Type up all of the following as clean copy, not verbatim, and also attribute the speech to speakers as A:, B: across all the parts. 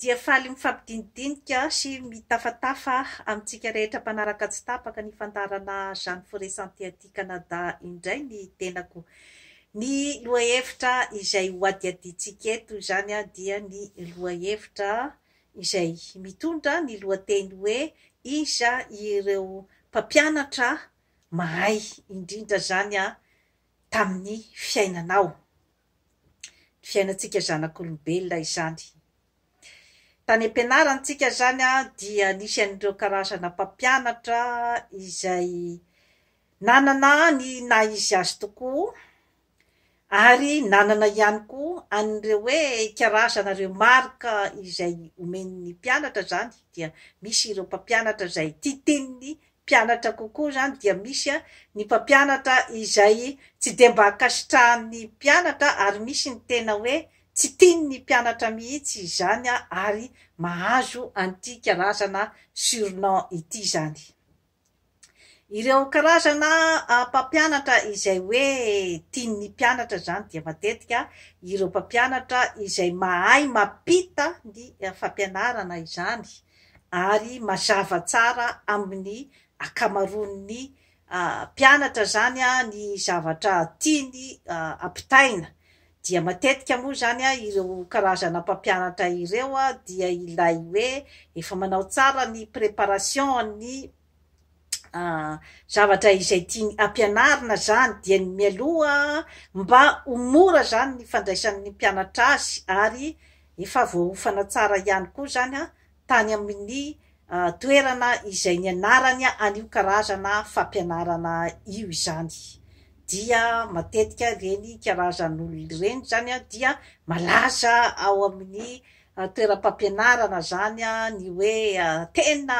A: dia faly mifampidinidinika sy mitafatafa amintsika rehetra mpanaraka tsy tapaka ny fandarana Jeanne Forêt Santé aty Canada indray ny tenako. Ny lohahevitra izay hoadiadintsika eto izany dia ny lohahevitra izay mitondra ny lohateny hoe iza ireo mpampianatra mahay indrindra zany tamin'ny fiainanao. Fiainantsika zanak'olombelona izany. Tany am-pianarantsika zany dia nisy an'ireo karazana mpampianatra izay nanana ny naizy azy tokoa ary nanana ihany koa an'ireo hoe karazana ireo marika izay omen'ny mpianatra zany dia misy ireo mpampianatra izay titian'ny mpianatra kokoa zany dia misy ny mpampianatra izay tsy de mba akasitrahan'ny mpianatra ary misy ny tena hoe tsy tian'ny mpianatra mihitsy izany ary mahazo an'ity karazana surnom ity zany. Ireo karazana mpampianatra izay hoe tian'ny mpianatra zany dia matetika ireo mpampianatra izay mahay mampita ny fampianarana izany ary mazava tsara amin'ny akamaroan'ny mpianatra zany ny zavatra tiany ampitaina. Dia matetika moa zany ireo karazana mpampianatra ireo dia ilay hoe efa manao tsara ny préparation ny zavatra izay tiany ampianarina zany dia ny mialoha mba ho mora zany ny fandraisan'ny mpianatra azy ary efa voahofana tsara ihany koa zany tany amin'ny toerana izay ny anarany an'io karazana fampianarana io izany. Dia matetika reny karazan'olona reny zany dia malaza ao amin'ny toeram-pampianarana zany ny hoe tena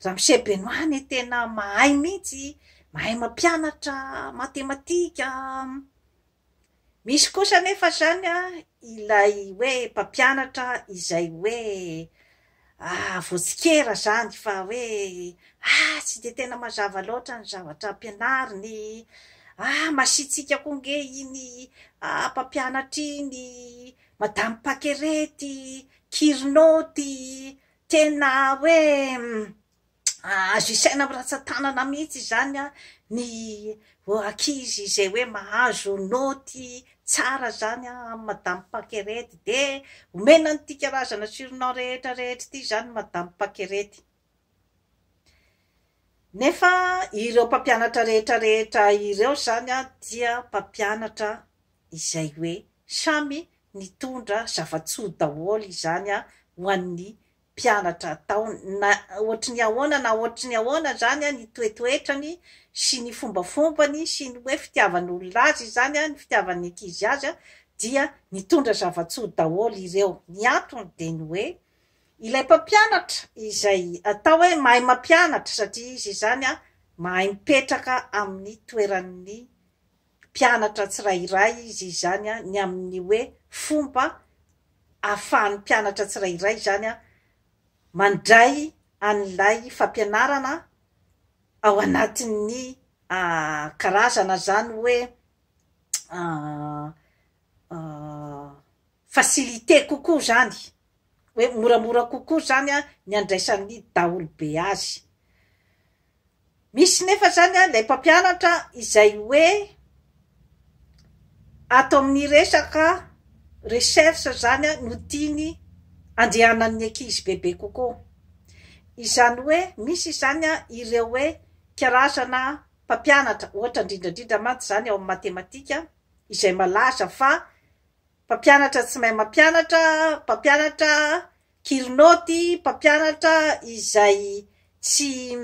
A: Ramose Benoît tena mahay mihitsy, mahay mampianatra matematika. Misy kosa nefa zany ilay hoe mpampianatra izay hoe voatsikera zany fa hoe tsy de tena mazava loatra ny zavatra ampianariny. Masitsika konge iny mpampianatra iny, Madame Paquerety, Kirinaoty, tena hoe azo isaina amin'ny ratsan-tanana mihitsy zany ny ankizy izay hoe mahazo naoty tsara zany Madame Paquerety de omena n'ity karazana surnom rehetra ity zany Madame Paquerety. Nefa ireo mpampianatra rehetra ireo zany dia mpampianatra izay hoe samy nitondra zava-tsoa daholo izany ho an'ny mpianatra tao na ohatry ny ahoana zany ny toetoetrany sy ny fombafombany sy ny hoe fitiavan'olona azy zany ny fitiavan'ny ankizy azy dia nitondra zava-tsoa daholo ireo. Ny antony de ny hoe ilay mpampianatra izay atao hoe mahay mampianatra satria izy zany mahay mipetraka amin'ny toeran'ny mpianatra tsirairay izy zany ny amin'ny hoe fomba ahafahan'ny mpianatra tsirairay zany mandray an'ilay fampianarana ao anatin'ny karazana zany hoe facilité kokoa zany, hoe moramora kokoa zany ny andraisan'ny daholobe azy. Misy nefa zany ilay mpampianatra izay hoe ato amin'ny resaka recherche zany no tiany andehanan'ny ankizy bebe kokoa. Izany hoe misy zany ireo hoe karazana mpampianatra ohatra indrindrandrindra mantsy zany ao amin'ny matematika izay malaza fa mpampianatra tsy mahay mampianatra, mpampianatra Kirinaoty, mpampianatra izay tsy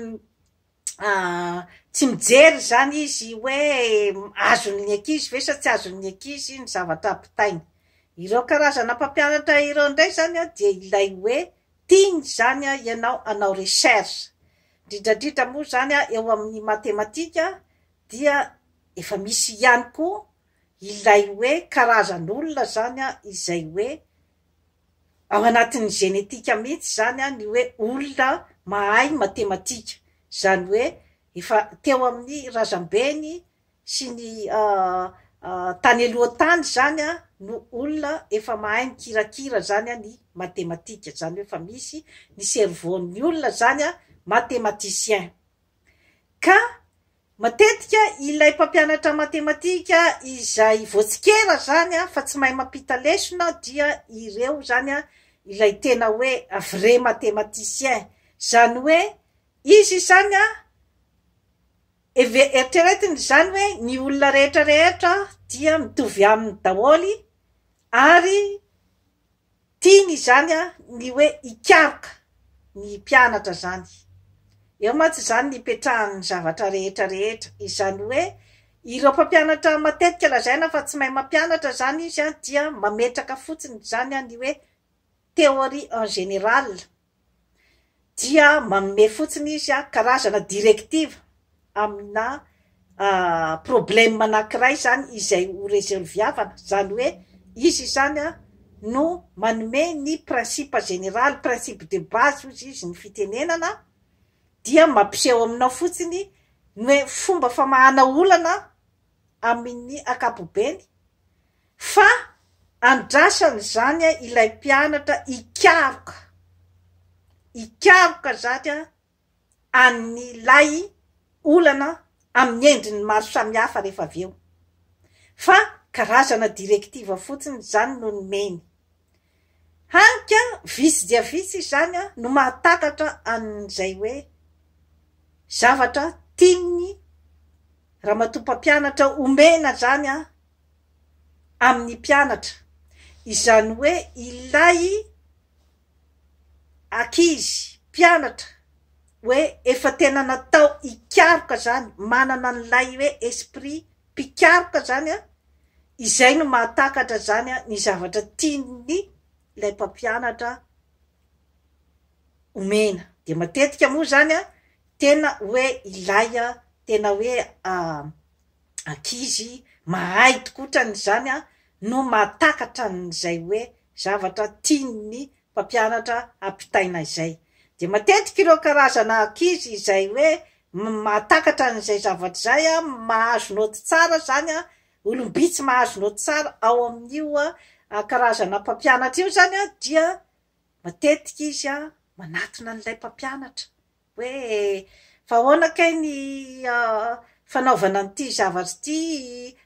A: mijery zany izy hoe azon'ny ankizy ve sa tsy azon'ny ankizy ny zavatra ampitainy. Ireo karazana mpampianatra ireo ndray zany dia ilay hoe tiany zany ianao anao recherche. Indrindrandrindra moa zany eo amin'ny matematika dia efa misy ihany koa ilay hoe karazan'olona zany izay hoe ao anatin'ny genetika mihitsy zany ny hoe olona mahay matematika. Zany hoe efa teo amin'ny razambeny sy ny tany alohan-tany zany a no olona efa mahay mikirakira zany a ny matematika zany hoe fa misy ny cerveau-ny olona zany a matematicien ka matetika ilay mpampianatra matematika izay voatsikera zany a fa tsy mahay mampita lesona dia ireo zany a ilay tena hoe vrai matematicien zany hoe izy zany a eritreretiny zany hoe ny olona rehetrarehetra dia mitovy aminy daholy ary tiany zany a ny hoe ikaroka ny mpianatra zany eo mantsy zany nipetrahany zavatra rehetrarehetra izany hoe ireo mpampianatra matetika lazaina fa tsy mahay mampianatra zany izy a dia mametraka fotsiny zany a ny hoe théorie en général dia manome fotsiny izy a karazana directive amina problème anankiray zany izay ho résolviavana zany hoe izy zany a no manome ny principe général principe de base ozy izy ny fitenenana dia mampiseho aminao fotsiny ny hoe fomba famahana olana amin'ny akapobeny fa andrasany zany a ilay mpianatra ikaroka zany a any lay olana amin'ny endriny maro samihafa rehefa avy eo fa karazana directive fotsiny zany no nomeny hanka visy dia visy zany a no mahatakatra an'izay hoe zavatra tiany ramatoam-pampianatra omena zany a amin'ny mpianatra izany hoe ilay akizy mpianatra hoe efa tena natao ikaroka zany manana n'ilay hoe esprit mpikaroka zany a izay no mahatakatra zany a ny zavatra tiany ilay mpampianatra omena de matetika moa zany a tena hoe ilay a tena hoe akizy mahay tokotrany zany a no mahatakatra n'izay hoe zavatra tiany mpampianatra ampitaina izay de matetika ireo karazana akizy izay hoe mahatakatra n'izay zavatra zay a mahazo noty tsara zany a olombitsy mahazo noty tsara ao amin'io a karazana mpampianatra io zany a dia matetika izy a manatona n'ilay mpampianatra hoe fa ahoana kay ny fanaovana n'ity zavatra ty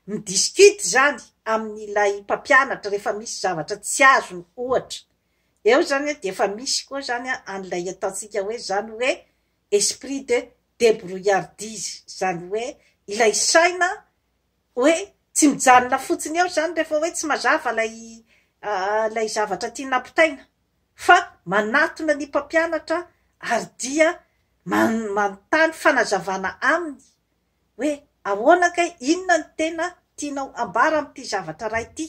A: midiskity zany amin'ilay mpampianatra rehefa misy zavatra tsy azony ohatra eo zany a de efa misy koa zany a an'ilay ataontsika hoe zany hoe esprit de débrouillardise zany hoe ilay saina hoe tsy mijanona fotsiny eo zany rehefa hoe tsy mazava lay zavatra tiana ampitaina fa manatona ny mpampianatra ary dia manontany fanazavana aminy hoe ahoana kay inona ny tena tianao ambara am'ty zavatra ray ty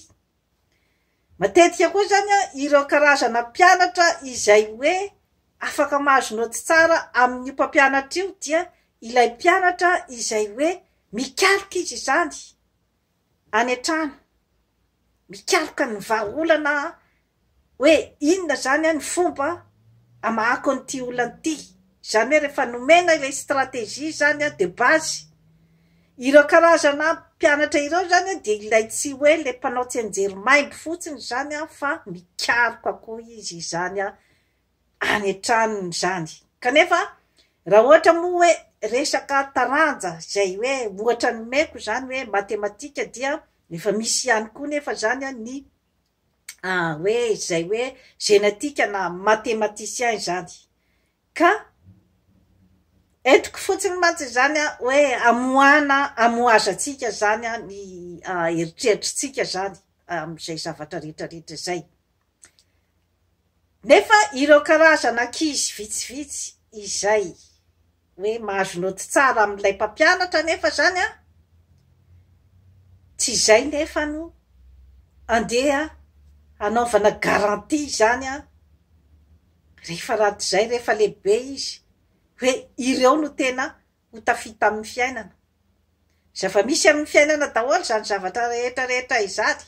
A: matetika koa zany a ireo karazana mpianatra izay hoe afaka mahazo noty tsara amin'ny mpampianatra io dia ilay mpianatra izay hoe mikaroka izy zany any an-trano mikaroka ny vahaolana hoe inona zany a ny fomba amahako n'ity olana ty zany hoe rehefa nomena ilay stratégie zany a de base ireo karazana mpianatra ireo zany a de ilay tsy hoe le mpanao tsy anjery maimbo fotsiny zany a fa mikaroka koa izy zany a any an-tranony zany kanefa raha ohatra moa hoe resaka taranja zay hoe ohatra ny meko zany hoe matematika dia efa misy ihany koa nefa zany a ny hoe zay hoe génétique na mathématicien zany ka etiko fotsiny mantsy zany a hoe amoazatsika zany a ny eritreritrytsika zany am'izay zavatra rehetrarehetra zay nefa ireo karazana ankizy vitsivitsy izay hoe mahazo noty tsara amin'ilay mpampianatra nefa zany a tsy zay nefa no andeha anaovana garantie zany a rehefa raty zay rehefa lehibe izy hoe ireo no tena ho tafita amin'ny fiainana zava misy amin'ny fiainana daholo zany zavatra rehetrarehetra izany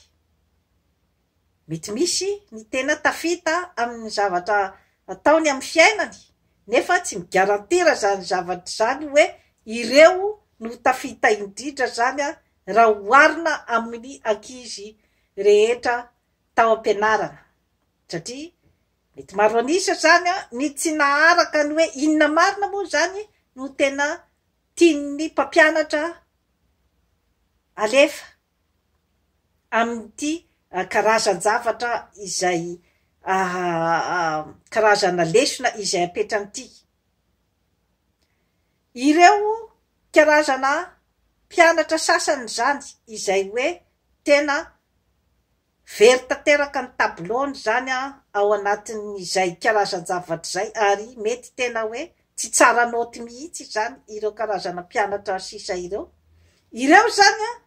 A: mety misy ny tena tafita amin'ny zavatra ataony amin'ny fiainany nefa tsy migarantira zany zavatra zany hoe ireo no tafita indrindra zany a raha oharina amin'ny ankizy rehetra tao am-pianarana satria mety maro anisa zany ny tsy naharaka ny hoe inona marina moa zany no tena tian'ny mpampianatra alefa amin'ity karazan-javatra izay karazana lesona izay apetranyity. Ireo karazana mpianatra sasany zany izay hoe tena very tanteraka ny tabilony zany ao anatin'izay karazan-javatra zay ary mety tena hoe tsy tsara noty mihitsy zany ireo karazana mpianatra sisa ireo zany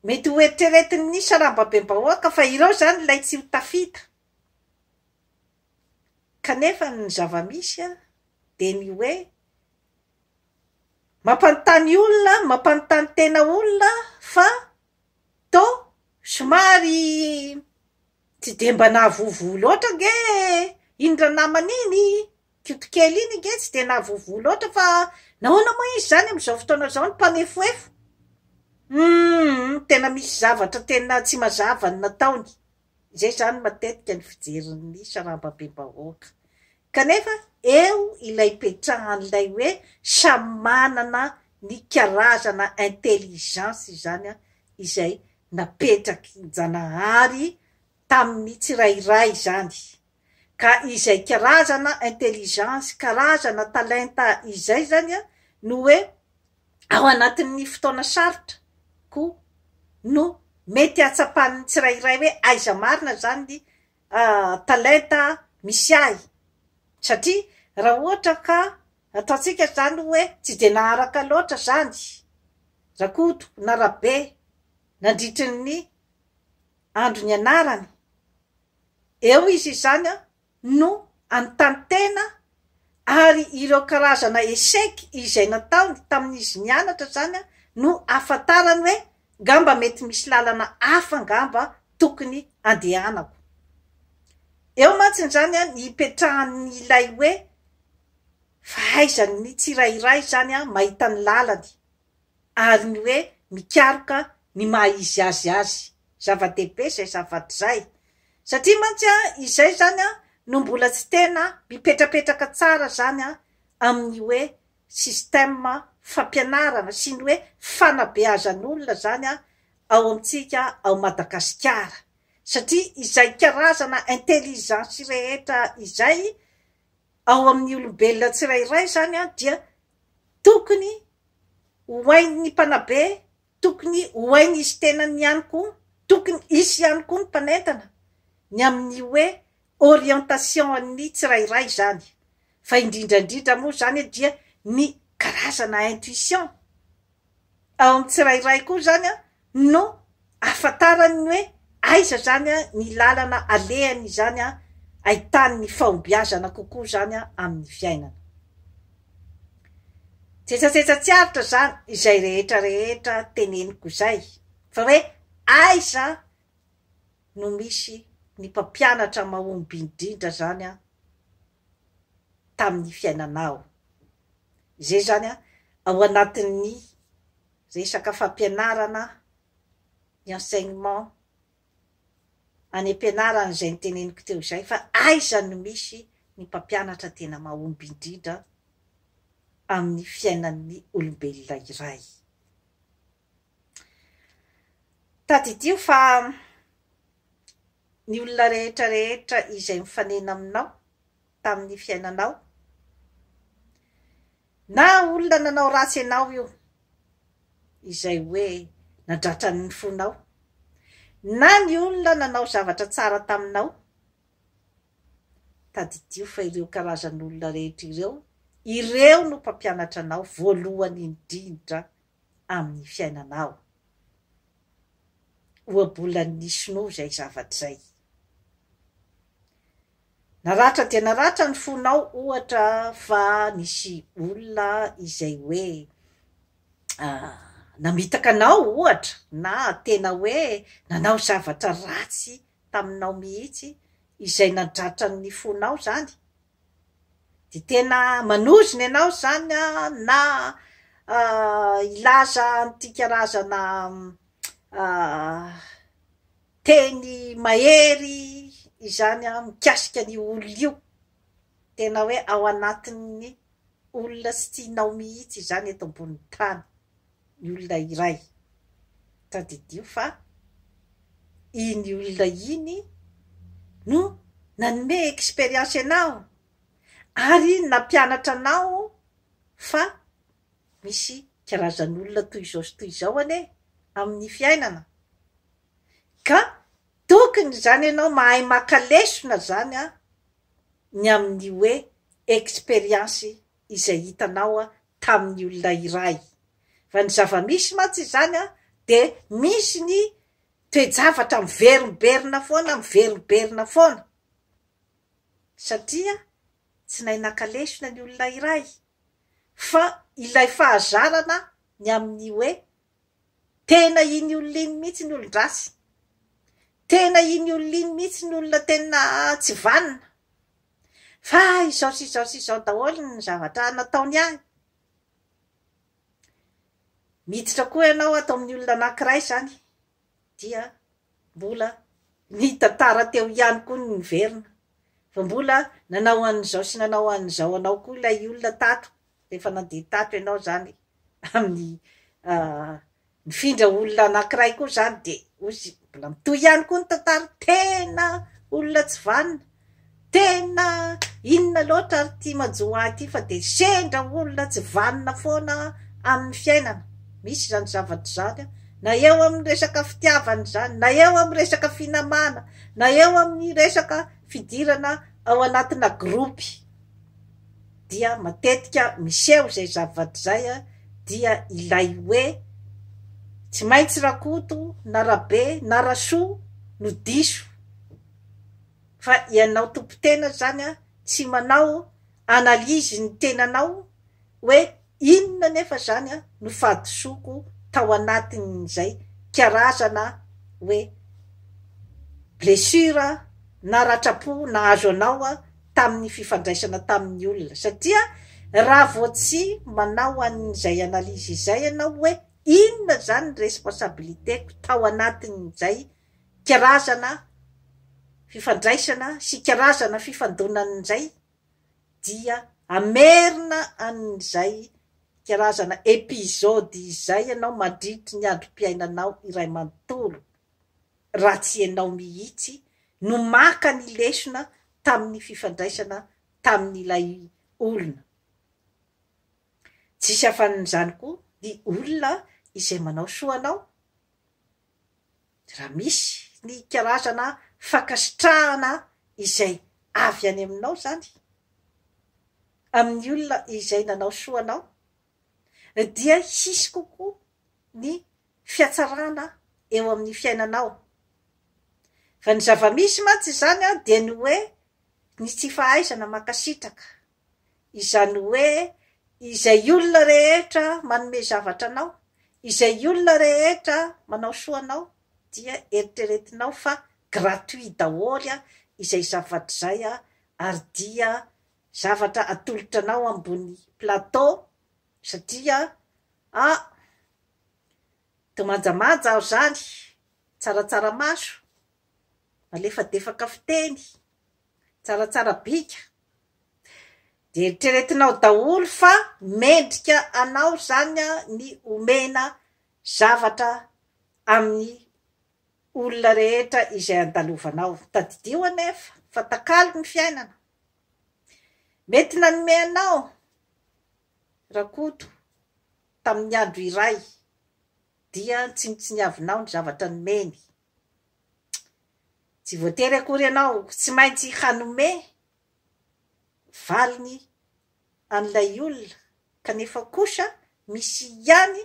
A: mety hoeritreretin'ny sarambabem-bahoaka fa ireo zany lay tsy ho tafita kanefa ny zava-misy de ny hoe mampanontany olona mampanontany tena olona fa to somary tsy de mba nahavovo loatra nge indra naman'iny kiotokely iny nge tsy de nahavovo loatra fa nahoana moa izy zany am'izao fotoana zao ny mpanefoefo tena misy zavatra tena tsy mazava ny nataony zay zany matetika ny fijerin'ny sarambabem-bahoaka kanefa eo ilay petrahan'ilay hoe samy manana ny karazana intelligence zany izay napetraky Janahary tamin'ny tsirairay zany ka izay karazana intelligence karazana talenta izay zany no hoe ao anatin'ny fotoana sarotra ko no mety atsapan'ny tsirairay hoe aiza marina zany talenta misy ahy satria raha ohatra ka ataotsika zany hoe tsy de naharaka loatra zany rakoto na rabe nandritry ny andro ny anarany eo izy zany no anontany-tena ary ireo karazana eseky izay nataony tamin'izy nianatra zany no afantarany hoe ngamba mety misy lalana hafa ngamba tokony andehanako eo mantsiny zany ny ipetrahan'ny ilay hoe fahaizany tsirairay zany mahita ny lalany ary ny hoe mikaroka ny mahaizy azy zava-dehibe zay zavatra zay satria mantsy izay zany no mbola tsy tena mipetrapetraka tsara zany amin'ny hoe système fampianarana sy ny hoe fanabeazan'olona zany ao amintsika ao Madagasikara satria izay karazana intelligence rehetra izay ao amin'ny olombelona tsirairay zany dia tokony hoain'ny mpanabe tokony hoainy izy tenany ihany koa tokony isy ihany koa ny mpanentana ny amin'ny hoe orientation an'ny tsirairay zany fa indrindrandrindra moa zany dia ny karazana intuition ao amin'ny tsirairay koa zany no afantarany hoe aiza zany ny lalana alehany zany ahitany ny fahombiazana kokoa zany amin'ny fiainana tsetsatsiaritra zany izay rehetra teneniko zay fa hoe aiza no misy ny mpampianatra mahomby indrindra zany tamin'ny fiainanao zay zany ao anatin'ny resaka fampianarana ny enseignement any ampianarana zay niteneniko teo zay fa aiza no misy ny mpampianatra tena mahomby indrindra amin'ny fiainan'ny olombelona iray tadidio fa ny olona rehetra izay mifanena aminao tamin'ny fiainanao na olona nanao ratsy ianao io izay hoe nadratra ny fonao na ny olona nanao zavatra tsara taminao tadidio fa ireo karazan'olona rehetra ireo no mpampianatra anao voalohany indrindra amin'ny fiainanao oabolan'ny sinoa zay zavatra zay naratra dia naratra ny fonao ohatra fa nisy olona izay hoe namitaka anao ohatra na tena hoe nanao zavatra ratsy taminao mihitsy izay nadratra ny fonao zany de tena manozony ianao zany na ilaza an'ity karazana teny mahery izany mikasika ny olo io tena hoe ao anatin'ny olona sy tianao mihitsy izany eto ambony tany ny olona iray tadidio fa iny olona iny no nanome expérience anao ary nampianatra anao fa misy karazan'olona toy izao sy toy izao ane amin'ny fiainana ka tokony zany ianao mahay makalesona zany ny amin'ny hoe expérience izay hitanao tamin'ny olona iray fa ny zava-misy matsy zany de misy ny toe-javatra miveriberina foana satria tsy nahay nakalesona ny olona iray fa ilay fahazarana ny amin'ny hoe tena iny olona iny mihitsy ny olon-drasy tena iny olona iny mihitsy ny olona tena tsy vanina fa izao sy izao sy izao daholo ny zavatra nataony any miditra koa ianao atao amin'ny olona anankiray zany dia mbola ny tantara teo ihany koa ny miverina fa mbola nanao an'izao sy nanao an'izao anao koa ilay olona tato rehefa nandeha tato ianao zany amin'ny mifindra olona anankiray koa zany de ozy mbola mitoy ihany koa ny tantara tena olona tsy vanina tena inona loatra ary ty majoa ty fa de sendra olona tsy vanina foana amin'ny fiainana misy zany zavatra zany na eo amin'ny resaka fitiavana zany na eo amin'ny resaka finamana na eo amin'ny resaka fidirana ao anatina gropy dia matetika miseho zay zavatra zay dia ilay hoe tsy maintsy rakoto na rabe na rasoa no diso fa ianao tompo-tena zany tsy manao analizy ny tenanao hoe inona nefa zany no fahadisoko tao anatin'izay karazana hoe blessure na ratrapo na azo anao tamin'ny fifandraisana tamin'ny olona satria raha vao tsy manao an'izay analizy izay ianao hoe inona zany responsabiliteko tao anatin'izay karazana fifandraisana sy karazana fifandonan'izay dia amerina an'izay karazana episody izay ianao mandritry ny androm-piainanao iray manontolo raha tsy ianao mihitsy no maka ny lesona tamin'ny fifandraisana tamin'ilay olona tsisy hafan'izany koa ny olona izay manao soanao raha misy ny karazana fakasitrahana izay avy any aminao zany amin'ny olona izay nanao soanao dia hisy kokoa ny fiatsarana eo amin'ny fiainanao fa ny zava-misy matsy zany de ny hoe ny tsy fahaizana makasitraka izany hoe izay olona rehetra manome zavatra anao izay olona rehetra manao soanao dia eritreretinao fa gratuit daholy izay zavatra zay ary dia zavatra atolotra anao ambony plateau satria tomanjamanja aho zany tsaratsara maso malefadefaka fiteny tsaratsara bika de eritreretinao daholo fa mendrika anao zany ny omena zavatra amin'ny olona rehetra izay andalovanao tadidio anefa fa takalo ny fiainana mety nanome anao rakoto tamin'ny andro iray dia tsy niavinao ny zavatra nomeny tsy voatery akory ianao tsy maintsy hanome valiny an'ilay olona kanefa kosa misy ihany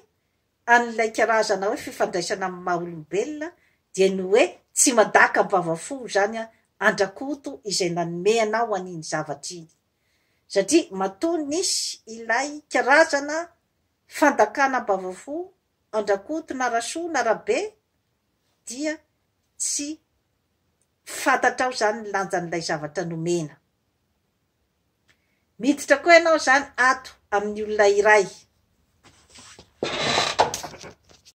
A: an'ilay karazana hoe fifandraisana amin'ny maha olombelona dia ny hoe tsy madaka bavafo zany andrakoto izay nanome anao an'iny zavatra iny satria matoa nisy ilay karazana fandakana bavafo andrakoto na rasoa na rabe dia tsy fantatrao zany ny lanjan'ilay zavatra nomena miditra koa ianao zany ato amin'ny olona iray